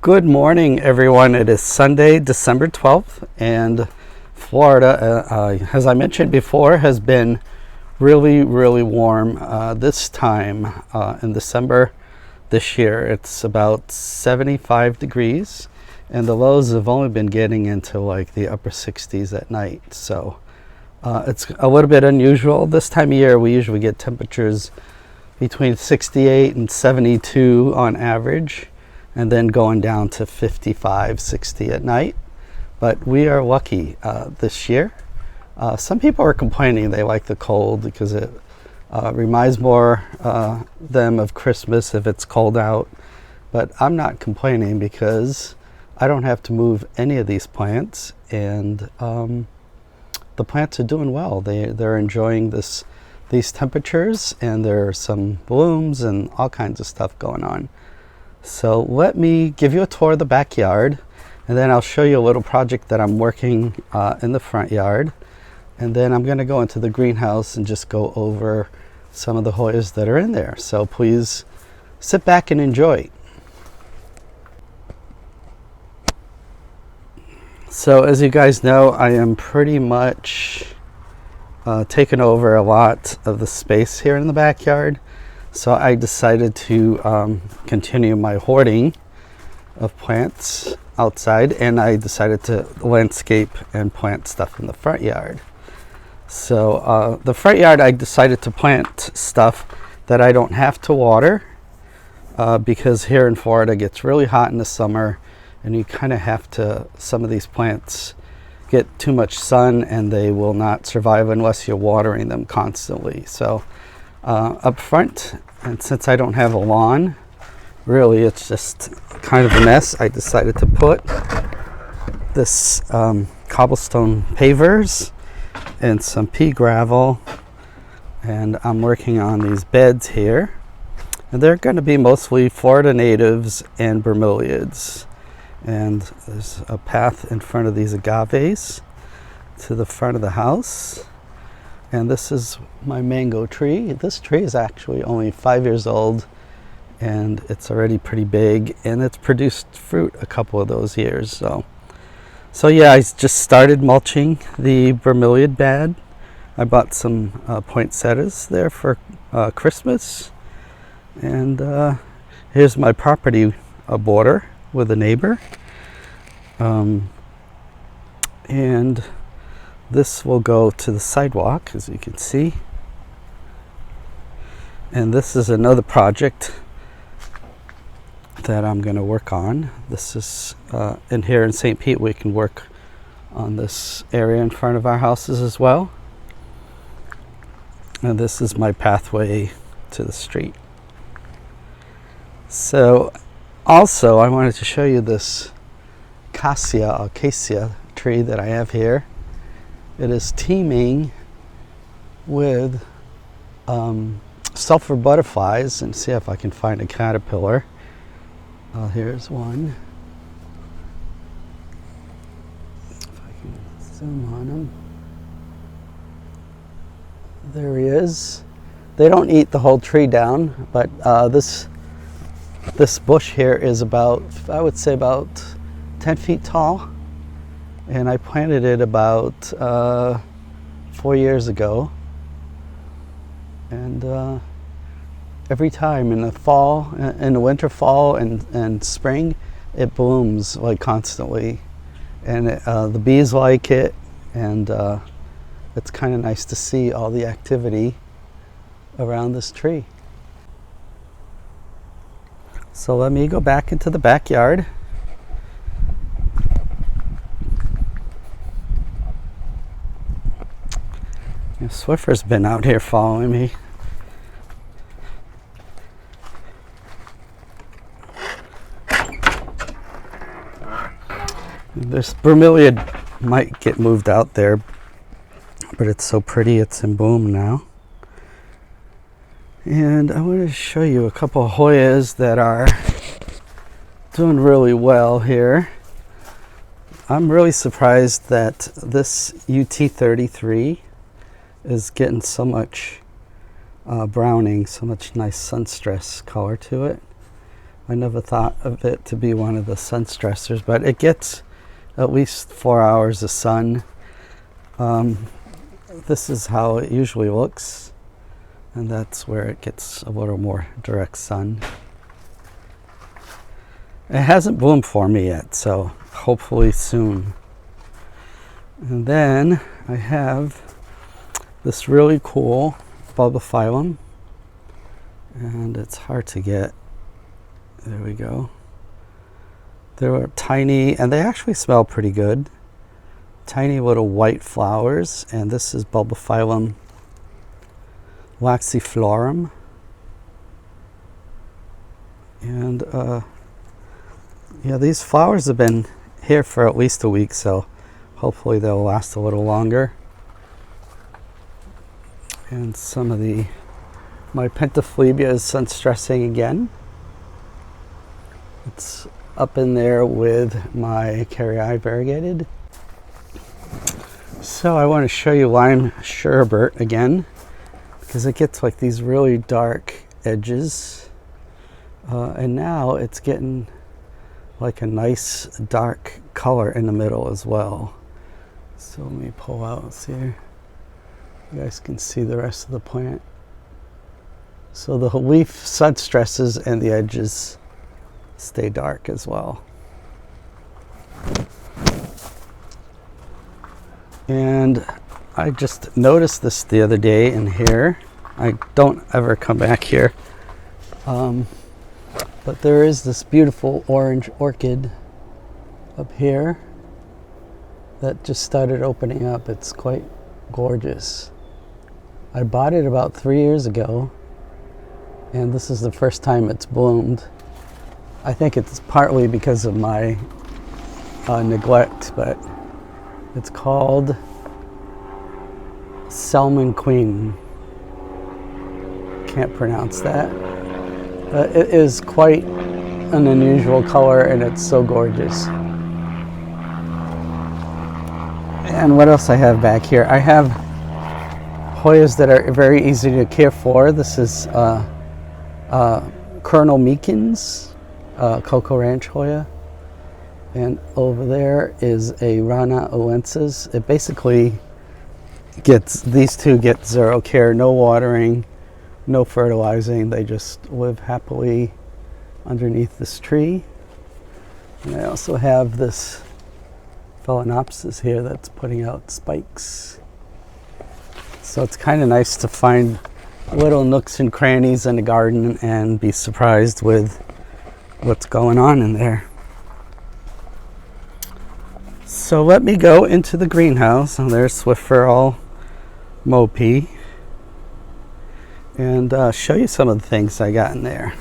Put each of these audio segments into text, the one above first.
Good morning, everyone. It is Sunday, December 12th, and Florida, as I mentioned before, has been really, really warm this time in December this year. It's about 75 degrees, and the lows have only been getting into like the upper 60s at night. So it's a little bit unusual. This time of year, we usually get temperatures between 68 and 72 on average, and then going down to 55, 60 at night. But we are lucky this year. Some people are complaining they like the cold because it reminds more them of Christmas if it's cold out. But I'm not complaining because I don't have to move any of these plants, and the plants are doing well. They're enjoying these temperatures, and there are some blooms and all kinds of stuff going on. So let me give you a tour of the backyard, and then I'll show you a little project that I'm working in the front yard. And then I'm going to go into the greenhouse and just go over some of the Hoyas that are in there. So please sit back and enjoy. So as you guys know, I am pretty much taking over a lot of the space here in the backyard. So I decided to continue my hoarding of plants outside, and I decided to landscape and plant stuff in the front yard. So the front yard, I decided to plant stuff that I don't have to water because here in Florida it gets really hot in the summer, and you kind of have to, some of these plants get too much sun and they will not survive unless you're watering them constantly. So up front, and since I don't have a lawn, really it's just kind of a mess, I decided to put this cobblestone pavers and some pea gravel, and I'm working on these beds here, and they're going to be mostly Florida natives and bromeliads. And there's a path in front of these agaves to the front of the house. And this is my mango tree. This tree is actually only 5 years old, and it's already pretty big, and it's produced fruit a couple of those years. So yeah, I just started mulching the bromeliad bed. I bought some poinsettias there for Christmas. And here's my property border with a neighbor. And this will go to the sidewalk, as you can see. And this is another project that I'm going to work on. This is in here in St. Pete. We can work on this area in front of our houses as well. And this is my pathway to the street. So also I wanted to show you this acacia tree that I have here. It is teeming with sulfur butterflies, and see if I can find a caterpillar. Here's one. If I can zoom on him. There he is. They don't eat the whole tree down, but this bush here is about, I would say, about 10 feet tall. And I planted it about 4 years ago. And every time in the fall, in the winter, fall, and spring, it blooms like constantly. And the bees like it, and it's kind of nice to see all the activity around this tree. So let me go back into the backyard. Swiffer's been out here following me. This bromeliad might get moved out there, but it's so pretty, it's in bloom now. And I want to show you a couple of Hoyas that are doing really well here. I'm really surprised that this UT33 is getting so much browning, so much nice sun stress color to it. I never thought of it to be one of the sun stressors, but it gets at least 4 hours of sun. This is how it usually looks, and that's where it gets a little more direct sun. It hasn't bloomed for me yet, so hopefully soon. And then I have this really cool bulbophyllum, and it's hard to get. There we go. They're tiny, and they actually smell pretty good. Tiny little white flowers, and this is bulbophyllum laxiflorum. And yeah, these flowers have been here for at least a week, so hopefully they'll last a little longer. And some of my pentaphlebia is sun stressing again. It's up in there with my carrii variegated. So I want to show you lime sherbet again, because it gets like these really dark edges, and now it's getting like a nice dark color in the middle as well. So let me pull out and see here. You guys can see the rest of the plant. So the leaf sun stresses and the edges stay dark as well. And I just noticed this the other day in here. I don't ever come back here. But there is this beautiful orange orchid up here that just started opening up. It's quite gorgeous. I bought it about 3 years ago, and this is the first time it's bloomed. I think it's partly because of my neglect, but it's called Salmon Queen. Can't pronounce that. It is quite an unusual color, and it's so gorgeous. And what else I have back here? I have Hoyas that are very easy to care for. This is Colonel Meekins, Cocoa Ranch Hoya. And over there is a Rana oensis. It basically these two get zero care, no watering, no fertilizing. They just live happily underneath this tree. And I also have this Phalaenopsis here that's putting out spikes. So it's kind of nice to find little nooks and crannies in the garden and be surprised with what's going on in there. So let me go into the greenhouse. And there's Swifferall Mopey, and show you some of the things I got in there.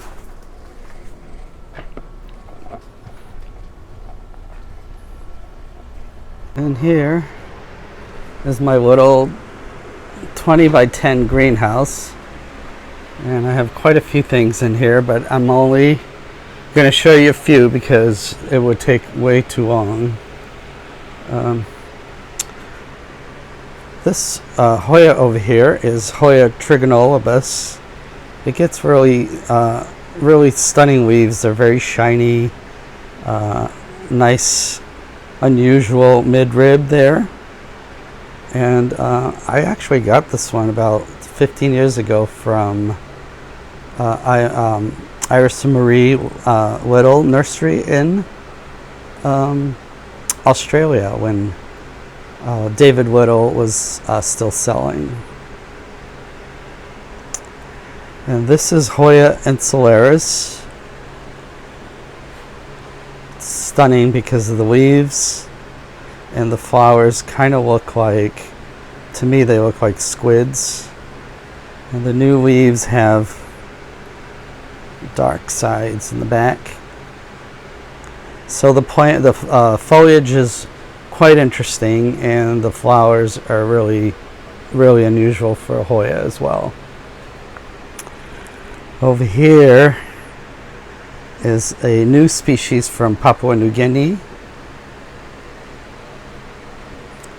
And here is my little 20 by 10 greenhouse, and I have quite a few things in here, but I'm only going to show you a few because it would take way too long. This Hoya over here is Hoya trigonolobus. It gets really stunning leaves. They're very shiny, nice, unusual mid-rib there. And I actually got this one about 15 years ago from Iris and Marie Little Nursery in Australia when David Little was still selling. And this is Hoya insularis. It's stunning because of the leaves, and the flowers kind of look like, to me they look like squids. And the new leaves have dark sides in the back. So the foliage is quite interesting, and the flowers are really unusual for a Hoya as well. Over here is a new species from Papua New Guinea,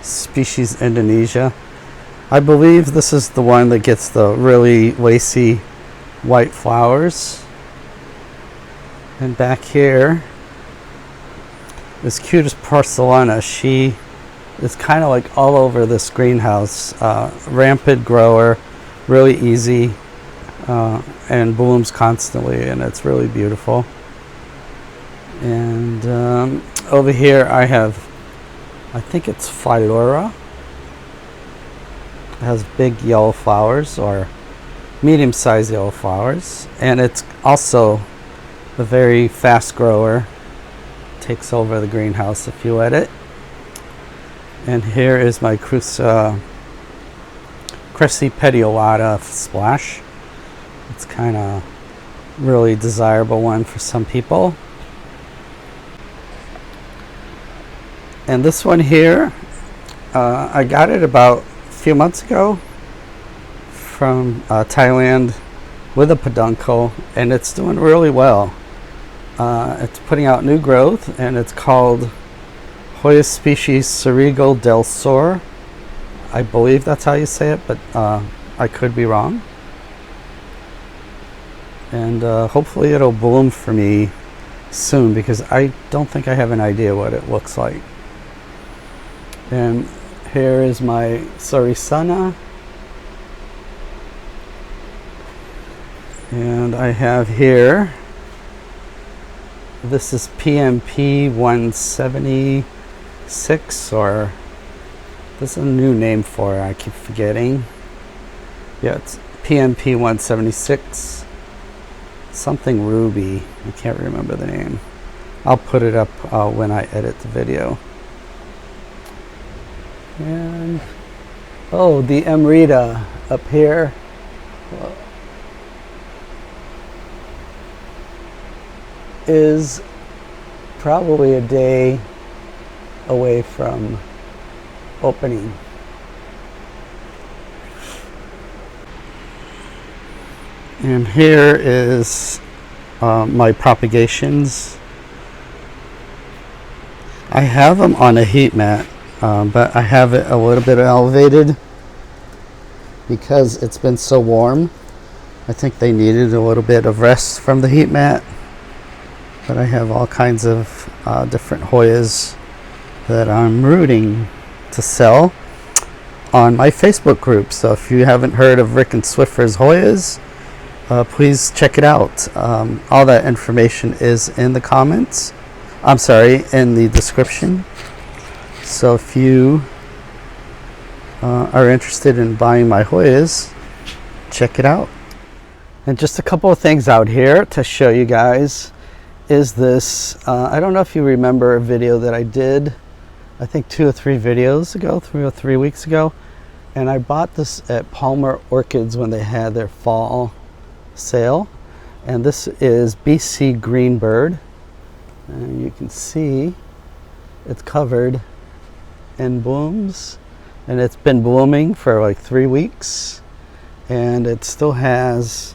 species Indonesia. I believe this is the one that gets the really lacy white flowers. And back here, this cutest porcelana, she is kind of like all over this greenhouse. Rampant grower, really easy, and blooms constantly, and it's really beautiful. And over here I have, I think it's Phylora. It has big yellow flowers, or medium-sized yellow flowers, and it's also a very fast grower. Takes over the greenhouse if you let it. And here is my Cressy petiolata splash. It's kind of really desirable one for some people. And this one here, I got it about a few months ago from Thailand with a peduncle, and it's doing really well. It's putting out new growth, and it's called Hoya species Ceregal del Sur. I believe that's how you say it, but I could be wrong. And hopefully it'll bloom for me soon, because I don't think I have an idea what it looks like. And here is my Saricana. And I have here, this is PMP 176, or this is a new name for it, I keep forgetting. Yeah, it's PMP 176, something ruby, I can't remember the name. I'll put it up when I edit the video. And oh, the Emerita up here. Is probably a day away from opening. And here is my propagations. I have them on a heat mat, but I have it a little bit elevated because it's been so warm. I think they needed a little bit of rest from the heat mat. But I have all kinds of different Hoyas that I'm rooting to sell on my Facebook group. So if you haven't heard of Rick and Swiffer's Hoyas, please check it out. All that information is in the comments. I'm sorry, in the description. So if you are interested in buying my Hoyas, check it out. And just a couple of things out here to show you guys. Is this, I don't know if you remember a video that I did, I think 2 or 3 videos ago, 3 or 3 weeks ago, and I bought this at Palmer Orchids when they had their fall sale, and this is BC Greenbird, and you can see it's covered in blooms, and it's been blooming for like 3 weeks, and it still has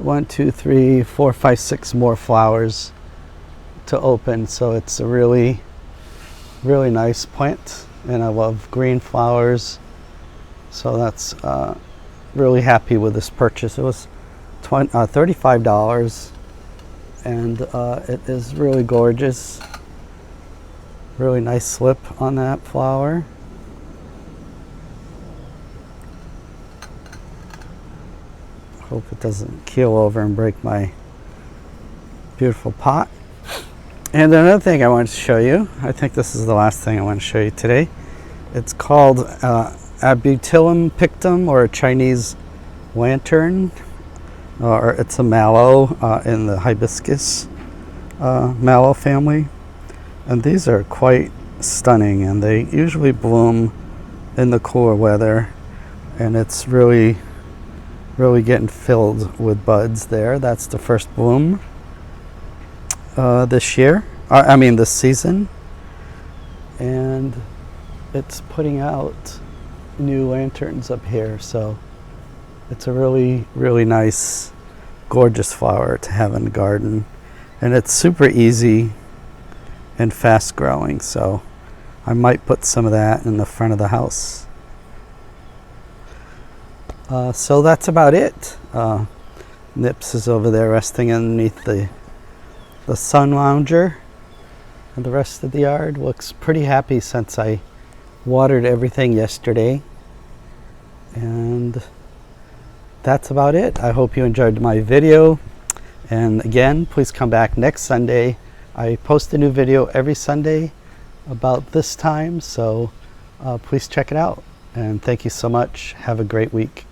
1, 2, 3, 4, 5, 6 more flowers to open. So it's a really, really nice plant, and I love green flowers. So that's really happy with this purchase. It was $35, and it is really gorgeous. Really nice slip on that flower. Hope it doesn't keel over and break my beautiful pot. And another thing I wanted to show you, I think this is the last thing I want to show you today. It's called Abutilum pictum, or a Chinese lantern, or it's a mallow in the hibiscus mallow family. And these are quite stunning, and they usually bloom in the cooler weather, and it's really getting filled with buds there. That's the first bloom this year, this season, and it's putting out new lanterns up here. So it's a really nice, gorgeous flower to have in the garden, and it's super easy and fast growing. So I might put some of that in the front of the house. So that's about it. Nips is over there resting underneath the sun lounger. And the rest of the yard looks pretty happy since I watered everything yesterday. And that's about it. I hope you enjoyed my video. And again, please come back next Sunday. I post a new video every Sunday about this time, so please check it out. And thank you so much. Have a great week.